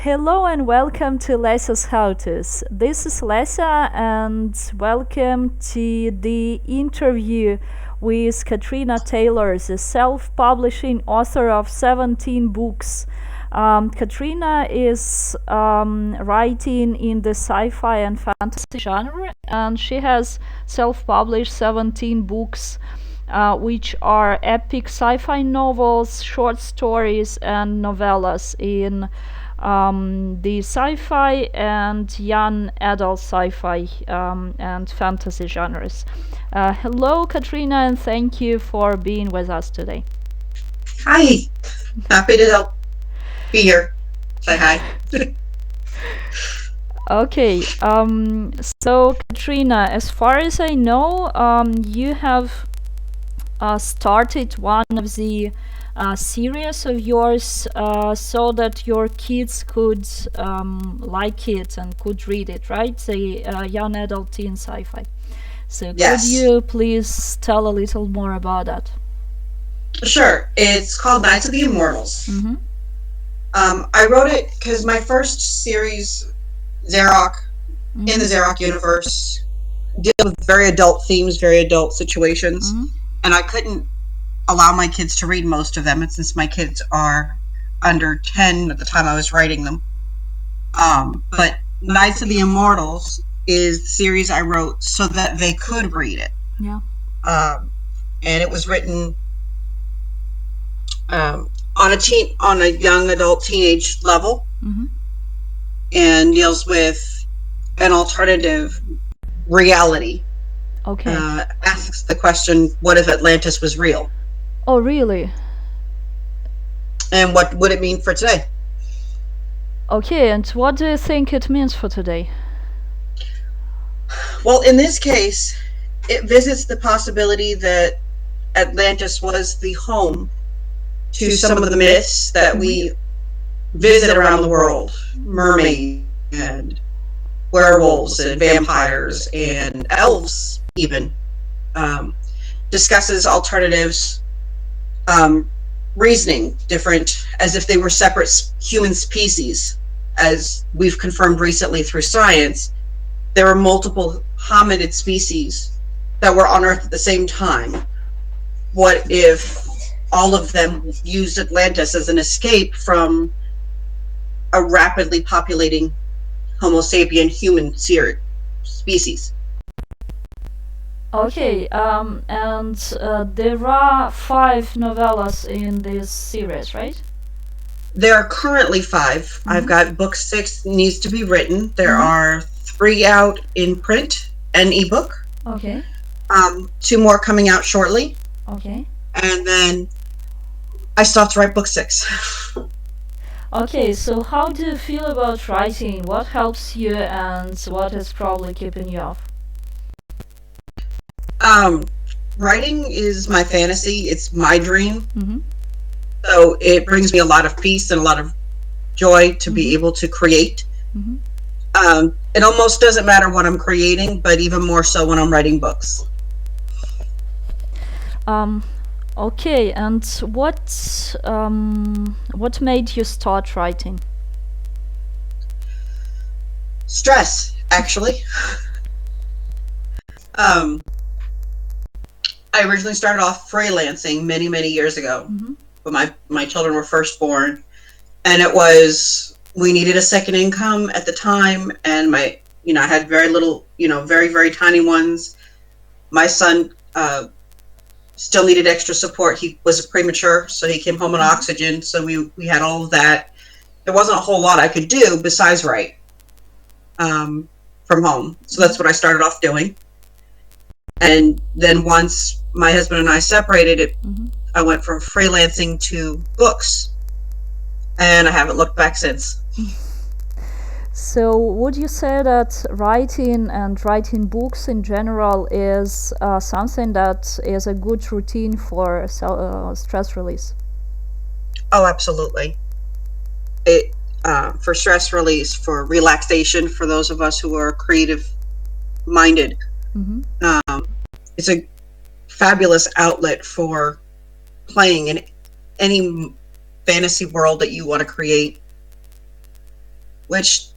Hello and welcome to Lesya's How-tos. This is Lesya and welcome to the interview with Catrina Taylor, the self-publishing author of 17 books. Catrina is writing in the sci-fi and fantasy genre, and she has self-published 17 books, which are epic sci-fi novels, short stories, and novellas in the sci-fi and young adult sci-fi and fantasy genres. Hello, Catrina, and thank you for being with us today. Hi, happy to help be here. Say hi. Okay, so Catrina, as far as I know, you have started one of the series of yours so that your kids could like it and could read it, right? The young adult teen sci-fi. So could Yes, you please tell a little more about that? sure. It's called Knights of the Immortals. Mm-hmm. I wrote it because my first series, Xerox, in the Xerox universe, deal with very adult themes, very adult situations, and I couldn't allow my kids to read most of them, and since my kids are under 10 at the time I was writing them. But Knights of the Immortals is the series I wrote so that they could read it. Yeah. And it was written on a young adult teenage level, and deals with an alternative reality. Okay. Asks the question, what if Atlantis was real? Oh, really? And what would it mean for today? Okay, and what do you think it means for today? Well, in this case, it visits the possibility that Atlantis was the home to some of the myths that we visit around the world. Mermaids and werewolves and vampires and elves even. Discusses alternatives, reasoning different, as if they were separate human species. As we've confirmed recently through science, there are multiple hominid species that were on Earth at the same time. What if all of them used Atlantis as an escape from a rapidly populating Homo sapien human species? Okay, and there are 5 novellas in this series, right? There are currently 5. I've got book 6 needs to be written. There are 3 out in print and ebook. Okay. 2 more coming out shortly. Okay. And then I still have to write book 6. Okay, so how do you feel about writing? What helps you and what is probably keeping you off? Writing is my fantasy. It's my dream. So it brings me a lot of peace and a lot of joy to be able to create. It almost doesn't matter what I'm creating, but even more so when I'm writing books. Okay, and what made you start writing? Stress, actually. I originally started off freelancing many years ago, when my children were first born, and it was, we needed a second income at the time, and I had very little, very tiny ones. My son still needed extra support. He was premature, so he came home on oxygen, so we had all of that. There wasn't a whole lot I could do besides write from home, so that's what I started off doing. And then once my husband and I separated, I went from freelancing to books, and I haven't looked back since. So would you say that writing and writing books in general is something that is a good routine for stress release? Oh, absolutely. It for stress release, for relaxation, for those of us who are creative minded. It's a fabulous outlet for playing in any fantasy world that you want to create. which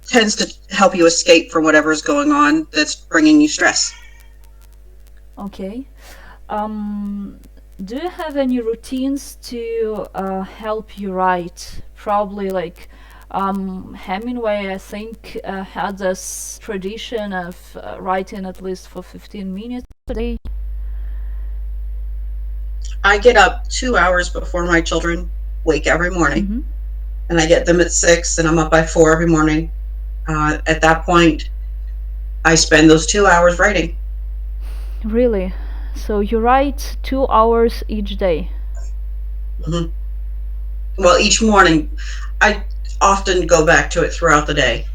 tends to help you escape from whatever's going on that's bringing you stress. Okay. Do you have any routines to help you write? Probably like Hemingway, I think, had this tradition of writing at least for 15 minutes a day. I get up 2 hours before my children wake every morning, Mm-hmm. and I get them at 6, and I'm up by 4 every morning. At that point, I spend those 2 hours writing. Really? So you write 2 hours each day? Mm-hmm. Well, each morning, I often go back to it throughout the day,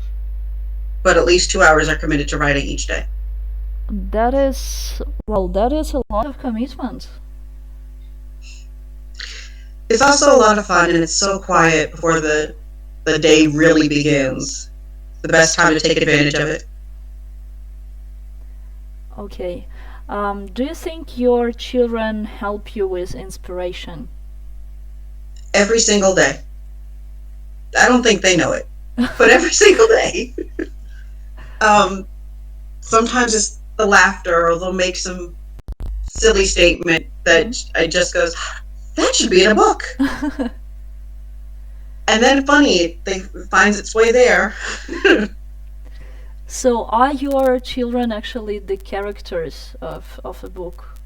but at least 2 hours are committed to writing each day. That is, well, that is a lot of commitment. It's also a lot of fun, and it's so quiet before the day really begins. The best time to take advantage of it. Okay. Do you think your children help you with inspiration? Every single day. I don't think they know it, but every single day. Sometimes it's the laughter, or they'll make some silly statement that I just goes, that should be in a book. And then funny, it finds its way there. So are your children actually the characters of a book?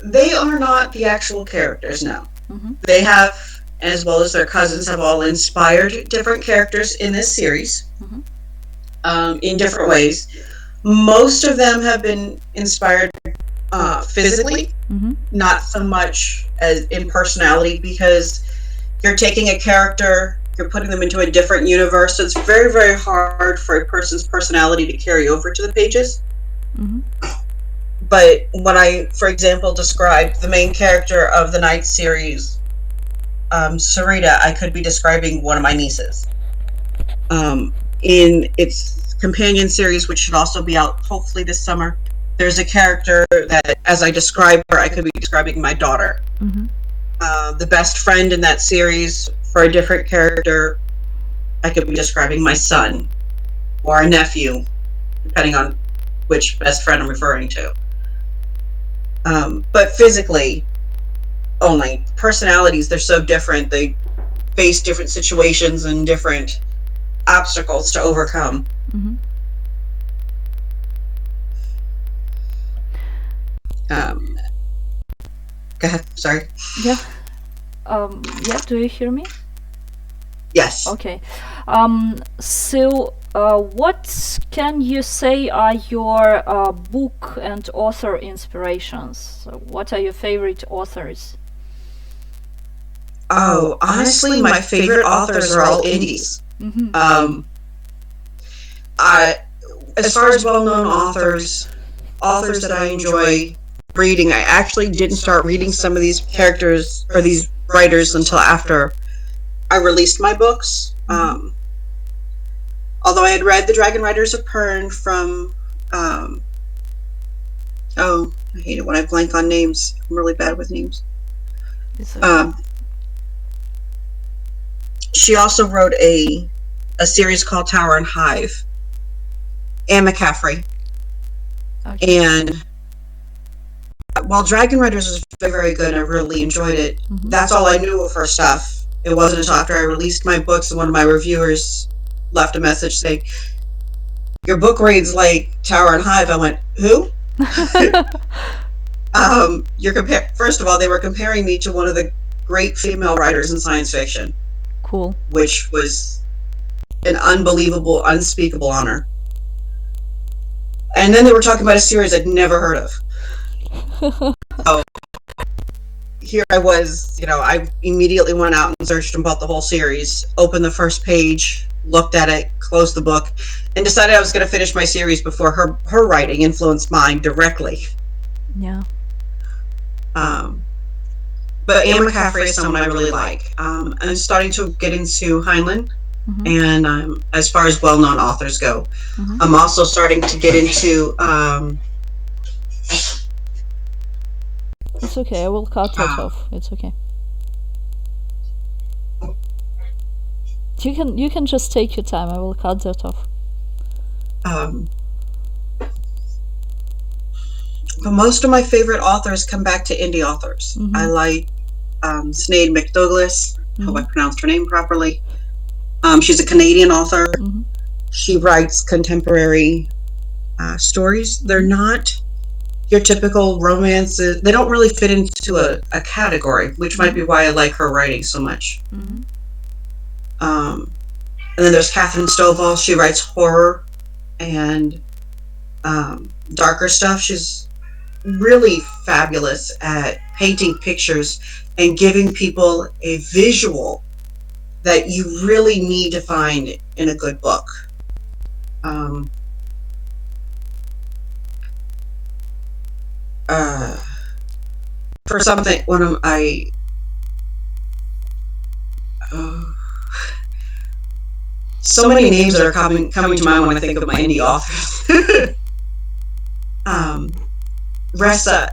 They are not the actual characters now. Mm-hmm. They have, as well as their cousins, have all inspired different characters in this series. Mm-hmm. In different ways. Most of them have been inspired physically, Mm-hmm. not so much as in personality, because you're taking a character, you're putting them into a different universe, so it's very, very hard for a person's personality to carry over to the pages. Mm-hmm. But when I, for example, described the main character of the Night series, Sarita, I could be describing one of my nieces. In its companion series, which should also be out hopefully this summer, there's a character that, as I describe her, I could be describing my daughter. Mm-hmm. The best friend in that series, for a different character, I could be describing my son or a nephew, depending on which best friend I'm referring to. But physically, only. Personalities, they're so different. They face different situations and different obstacles to overcome. Mm-hmm. Go ahead. Sorry. Yeah. Yeah, do you hear me? Yes. Okay. So, what can you say are your book and author inspirations? So what are your favorite authors? Oh, honestly, my favorite authors are all indies. Mm-hmm. As far as well-known authors that I enjoy reading, I actually didn't start reading some of these characters or these writers until after I released my books. Although I had read The Dragon Riders of Pern from, I hate it when I blank on names. I'm really bad with names. Okay. She also wrote a series called Tower and Hive, and McCaffrey. Okay. And while Dragon Riders was very, very good, I really enjoyed it. Mm-hmm. That's all I knew of her stuff. It wasn't until after I released my books and one of my reviewers left a message saying, "Your book reads like Tower and Hive." I went, "Who?" First of all, they were comparing me to one of the great female writers in science fiction. Cool. Which was an unbelievable, unspeakable honor. And then they were talking about a series I'd never heard of. So here I was, I immediately went out and searched and bought the whole series, opened the first page, looked at it, closed the book, and decided I was going to finish my series before her writing influenced mine directly. Yeah. But Anne McCaffrey is someone I really like. I'm starting to get into Heinlein, Mm-hmm. and as far as well-known authors go, Mm-hmm. I'm also starting to get into. It's okay. I will cut that off. It's okay. You can just take your time. I will cut that off. But most of my favorite authors come back to indie authors. Mm-hmm. I like Sinead McDouglas. Hope I pronounced her name properly. She's a Canadian author. Mm-hmm. She writes contemporary stories. They're not your typical romances. They don't really fit into a category, which might be why I like her writing so much. Mm-hmm. And then there's Catherine Stovall. She writes horror and darker stuff. She's really fabulous at painting pictures and giving people a visual that you really need to find in a good book. For something, so many names that are coming to mind when I think of my indie authors.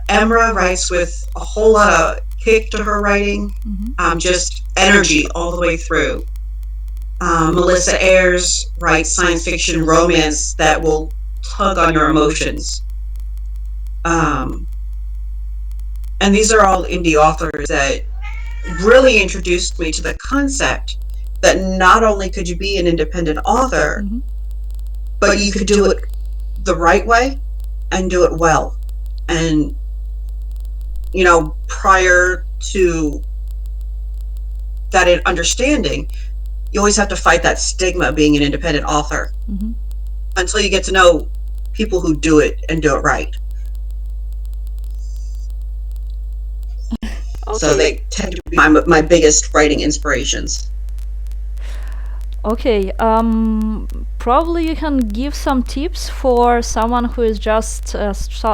Emra writes with a whole lot of kick to her writing, just energy all the way through. Melissa Ayres writes science fiction romance that will tug on your emotions. And these are all indie authors that really introduced me to the concept that not only could you be an independent author, but you could do it the right way and do it well. And, prior to that understanding, you always have to fight that stigma of being an independent author until you get to know people who do it and do it right. Okay. So they tend to be my biggest writing inspirations. Okay, probably you can give some tips for someone who is just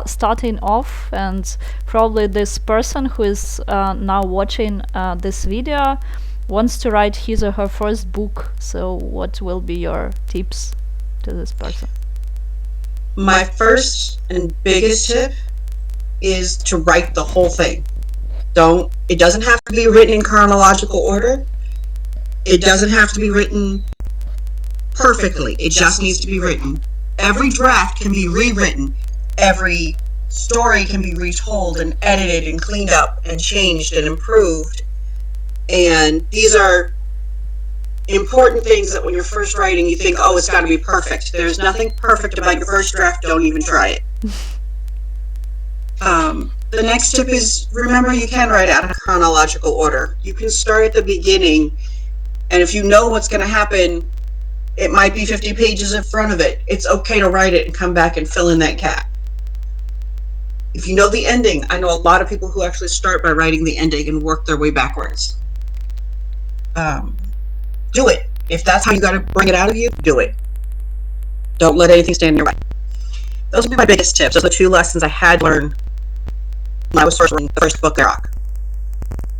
starting off, and probably this person who is now watching this video wants to write his or her first book. So what will be your tips to this person? My first and biggest tip is to write the whole thing. It doesn't have to be written in chronological order. It doesn't have to be written perfectly. It just needs to be written. Every draft can be rewritten. Every story can be retold and edited and cleaned up and changed and improved. And these are important things that when you're first writing, you think, oh, it's got to be perfect. There's nothing perfect about your first draft. Don't even try it. The next tip is, remember, you can write out of chronological order. You can start at the beginning, and if you know what's going to happen, it might be 50 pages in front of it. It's okay to write it and come back and fill in that gap. If you know the ending, I know a lot of people who actually start by writing the ending and work their way backwards. Do it. If that's how you got to bring it out of you, do it. Don't let anything stand in your way. Those would be my biggest tips. Those are the two lessons I had learned when I was first writing the first book, Rock.